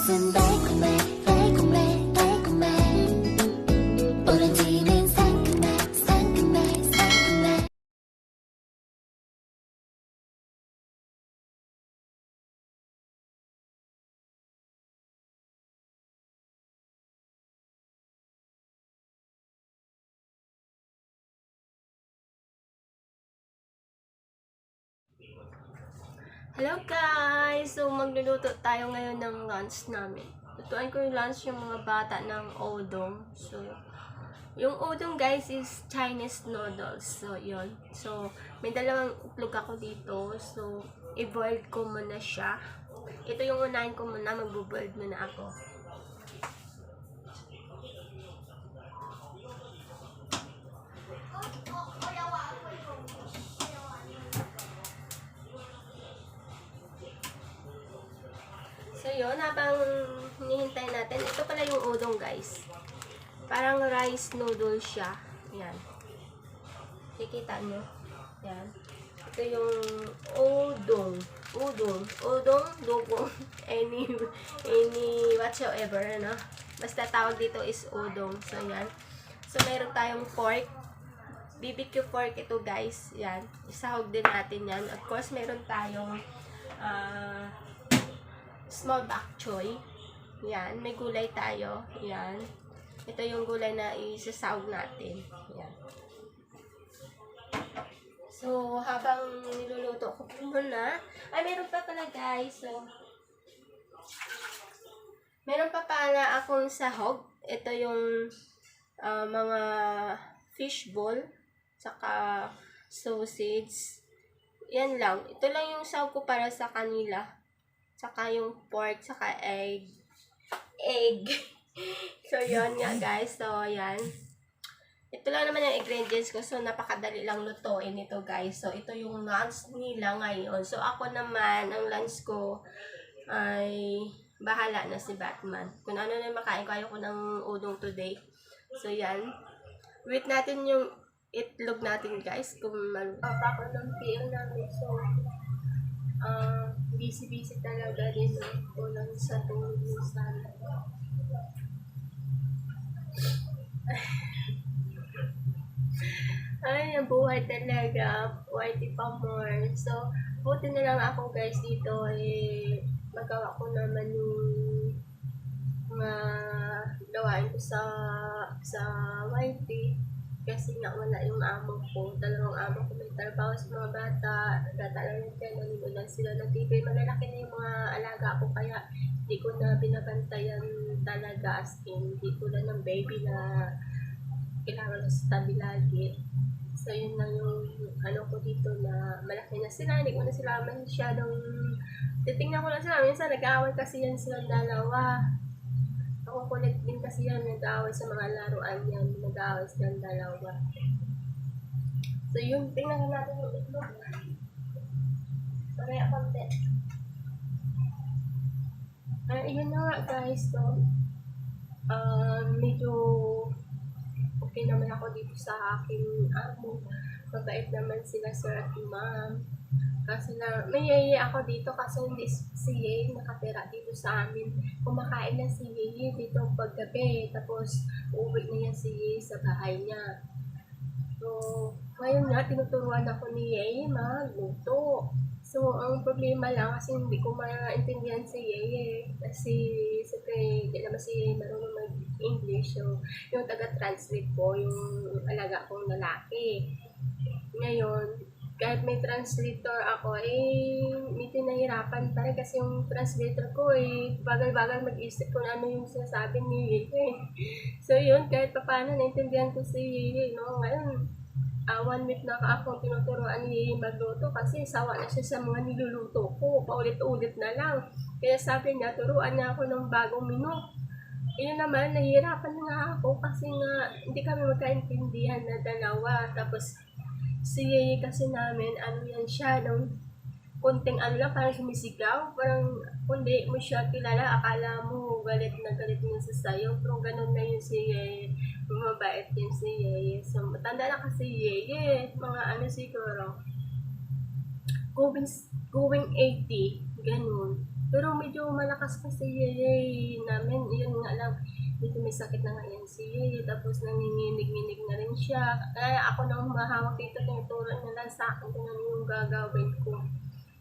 입맛은 달콤해 달콤해 달콤해 오렌지는 상큼해 상큼해 상큼해. Hello guys! So magluluto tayo ngayon ng lunch namin. Lutuan ko yung lunch yung mga bata ng udon. So, yung udon guys is Chinese noodles. So, yun. So, may dalawang itlog ako dito. So, i-boil ko muna siya. Ito yung unahin ko muna. Mag-boil muna ako. So yun, habang hinihintay natin, ito pala yung udon guys. Parang rice noodle siya. Yan. Kikita nyo. Yan. Ito yung udon. Udon, dugong. Any whatsoever, ano. Basta tawag dito is udon. So yan. So meron tayong pork. BBQ pork ito guys. Yan. Isahog din natin yan. Of course, meron tayong small bok choy. Yan, may gulay tayo. Yan. Ito yung gulay na isasawag natin. Yan. So, habang niluluto ko muna, ay meron pa pala guys. So, meron pa pala akong sahog. Ito yung mga fish ball, saka sausage. Yan lang. Ito lang yung sahog ko para sa kanila. Saka yung pork, saka egg. So, yun nga guys. So, yan. Ito lang naman yung ingredients ko. So, napakadali lang lutuin ito guys. So, ito yung lunch nila ngayon. So, ako naman, ang lunch ko ay bahala na si Batman. Kung ano na makain ko, ayaw ko ng udong today. So, yan. Wait natin yung itlog natin guys. Kung malupa ko ng PM namin. So, busy talaga din ako lang sa tulog sana. Ay, ang buhay talaga. Buhay pa more. So, buti na lang ako guys dito. Magawa ko naman yung mga gawain ko sa YT. Kasi nga wala yung amo ko. Dalawang amo ko may trabaho sa mga bata. Nagtatala lang dyan. Nanonood sila ng TV. Malalaki na yung mga alaga ko. Kaya hindi ko na binabantayan talaga as in. Hindi ko na ng baby na kailangan sa tabi lagi. So yun lang yung ano ko dito na malaki na sila. Hindi ko na sila masyadong titingnan ko lang sila. Minsan nag-aaway kasi yan silang dalawa. Ako connect din kasi yan, nag-aaway sa mga laruan yan, nag-aaway silang dalawa. So yun, tingnan natin yung itlog. Mamaya konti. Yun na nga guys, so, medyo okay naman ako dito sa aking amo. Mabait naman sila sir at ma'am. Kasi na, may yeye ako dito kasi hindi si yeye nakatira dito sa amin. Kumakain na si yeye dito paggabi. Tapos, uuwi na yan si yeye sa bahay niya. So, ngayon nga, tinuturuan ako ni yeye magluto. So, ang problema lang kasi hindi ko maintindihan si yeye. Kasi, siyempre, hindi naman si yeye marunong mag-English. So, yung taga-translate ko, yung alaga kong lalaki. Ngayon, kahit may translator ako, medyo nahirapan pa rin kasi yung translator ko, bagal-bagal mag-isip kung ano yung sinasabi ni Yeye. So yun, kahit pa paano, naintindihan ko si Yeye, no? Ngayon, 1 week na ako tinuturoan ni Yeye magluto kasi sawa na siya sa mga niluluto ko, paulit-ulit na lang. Kaya sabi niya, turuan niya ako ng bagong menu. Yun naman, nahihirapan nga ako kasi nga, hindi kami magkaintindihan na dalawa. Tapos, si Yeye kasi namin, ano yan siya, nung konting ano lang, parang sumisigaw, parang kundi mo siya kilala, akala mo galit na siya sa'yo, pero ganun na yun si Yeye, mabait yun si Yeye. So, matanda na kasi Yeye, mga ano siguro, going 80, ganun. Pero medyo malakas pa si Yeye namin. Yun nga lang, dito may sakit na nga yan si Yeye. Tapos nanginginig-nginig na rin siya. Kaya ako nang mahawak dito, tinuturo niya lang sa akin kung ano yung gagawin ko.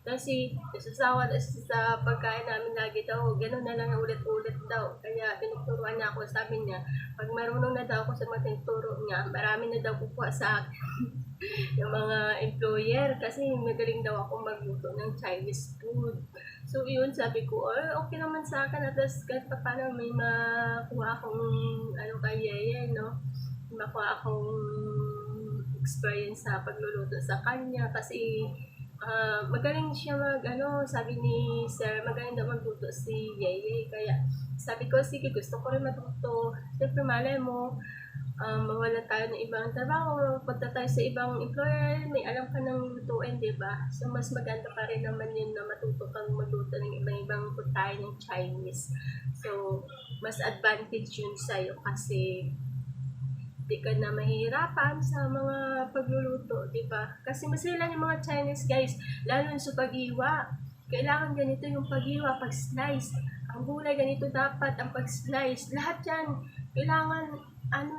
Kasi nasasawa na siya sa pagkain namin lagi daw. Ganun na lang ulit-ulit daw. Kaya tinuturuan niya ako. Sabi niya, pag marunong na daw ako sa mga tinuturo niya, marami na daw kukuha sa akin. Yung mga employer kasi magaling daw ako magluto ng Chinese food. So yun, sabi ko, okay naman sa akin at least kahit pa paano may makuha akong ano kay Yeye, no? Makuha akong experience sa pagluluto sa kanya kasi magaling siya sabi ni Sir, magaling daw magluto si Yeye. Kaya sabi ko, sige, gusto ko rin matuto. Siyempre, malay mo, mawala tayo ng ibang trabaho, punta tayo sa ibang employer, may alam ka ng lutuin, di ba? So, mas maganda pa rin naman yun na matuto kang magluto ng ibang putahe ng Chinese. So, mas advantage yun sa'yo kasi di ka na mahihirapan sa mga pagluluto, di ba? Kasi masila yung mga Chinese guys, lalo sa pag-iwa. Kailangan ganito yung pag-iwa, pag-slice. Ang gulay ganito dapat, ang pag-slice. Lahat yan, kailangan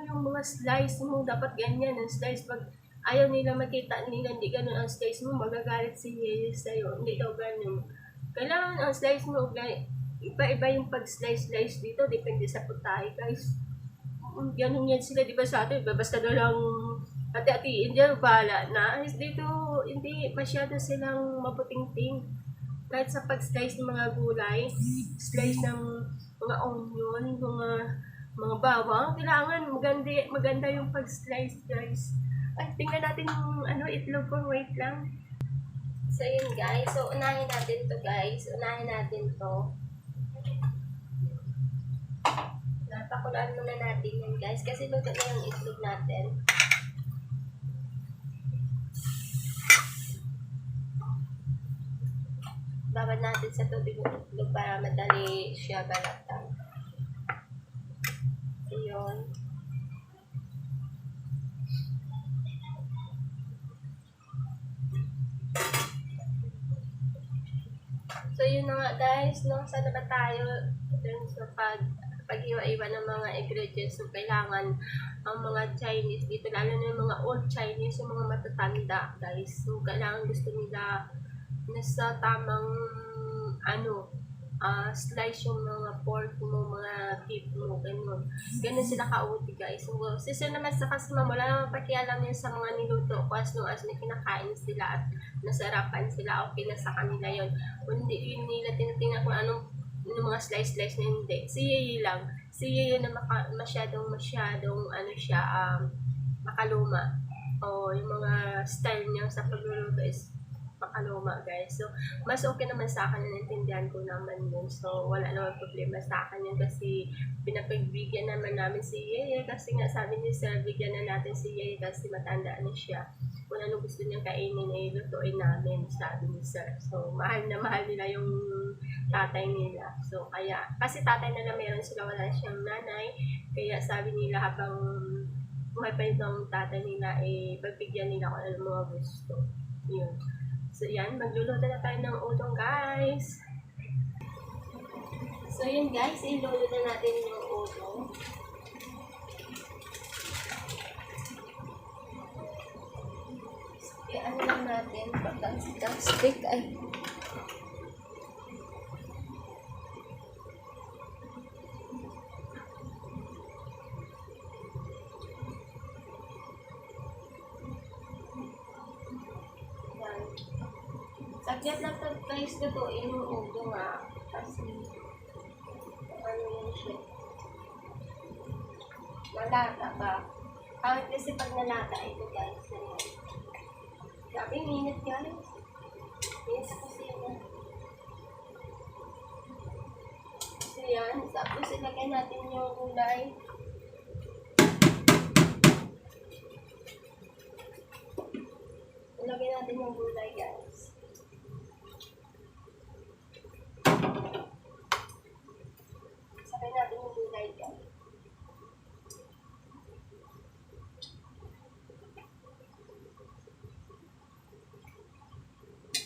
yung mga slice mo, dapat ganyan ang slice. Pag ayaw nila makita nila, hindi ganun ang slice mo, magagalit si Yeye sa'yo. Hindi daw ganun. Kailangan ang slice mo, iba-iba yung pag-slice dito, depende sa putahe guys. Ganun yan sila, di ba sa atin, basta na lang hati-hatiin dyan, bahala na. Dito, hindi masyado silang maputing-ting. Kahit sa pag-slice ng mga gulay, slice ng mga onion, mga bawang, kailangan maganda yung pag-slice guys. Ay, tingnan natin yung itlog ko, wait lang. So yun guys, so unahin natin to guys, Pakulaan muna natin yan guys kasi luto na yung itlog natin. Babad natin sa tubig yung itlog para madali siya balatan. So yun. So yun na nga guys, no? Sana ba tayo dun sa pag-iwa-iwa ng mga ingredients so kailangan ang mga Chinese dito, lalo na yung mga old Chinese, yung mga matatanda guys, so kailangan gusto nila nasa tamang slice yung mga pork mo, mga beef mo, ganun sila kauti guys. So sisi naman sa customer, wala naman pakialam yun sa mga niluto ko as long as may kinakain sila at nasarapan sila, okay na sa kanila yun. Hindi yun nila tinatingnan kung anong yung mga slice na hindi. Si Yeye lang. Si Yeye na masyadong makaluma. O yung mga style niya sa pagluluto is makaluma guys. So, mas okay naman sa akin, naintindihan ko naman yun. So, wala naman problema sa akin yun kasi pinapagbigyan naman namin si Yeye kasi nga sabi ni Sir, bigyan na natin si Yeye kasi matanda na siya. Kung ano gusto niyang kainin ay lutuin namin, sabi ni Sir. So, mahal na mahal nila yung tatay nila. So, kaya, kasi tatay na meron sila, wala siyang nanay. Kaya sabi nila habang buhay pa itong tatay nila, pagbigyan nila kung ano mga gusto. Yun. So, yan. Magluluto na tayo ng udong, guys. So, yun, guys. Iluluto na natin yung udong. Ano lang natin, pagka-stick ay saglit lang ito guys, lutuin yung udong kasi yun siya, malata ba? Kahit kasi pag nalata ito guys, grabe minute guys, yes kasi yan. So yan, tapos ilagay natin yung gulay. Ilagay natin yung gulay guys. Sabay natin yung gulay guys.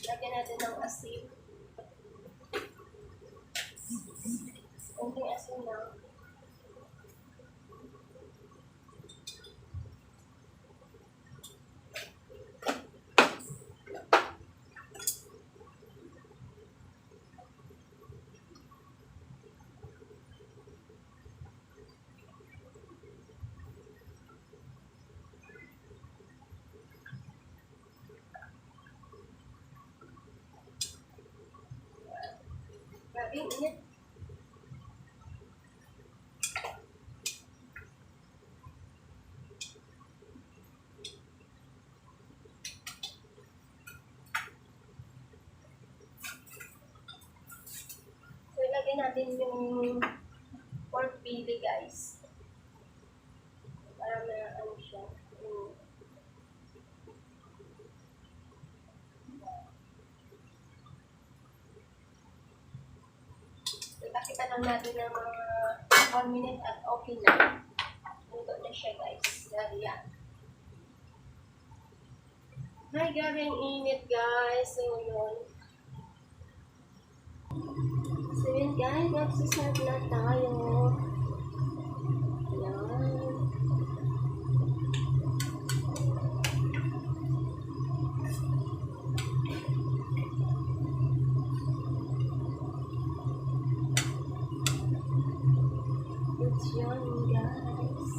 Lagyan natin ng asin. Grabe, init. So, ilagay natin yung pork belly, guys. Para na ano siya. Ipakita lang natin ng mga 1 minute at okay na. Luto na siya, guys. Grabe yan. Hi, grabe ang init, guys. So, yun. So, yun, guys. Magsaserve na tayo. Yan. It's yummy, guys.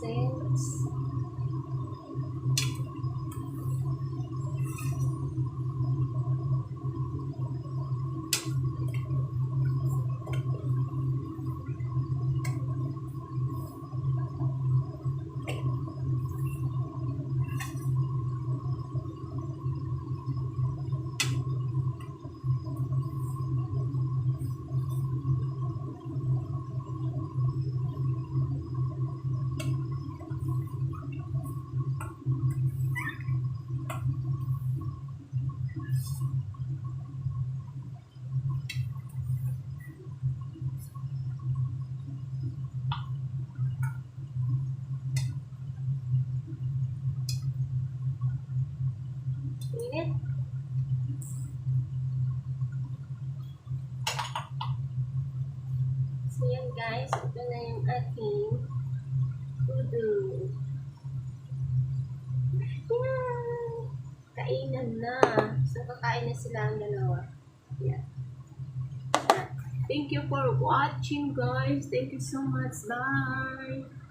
Cents. Init. So, yan, guys. Ito na yung ating udo. Yan. Kainan na. So, kakain na sila ang dalawa. Yan. Thank you for watching, guys. Thank you so much. Bye.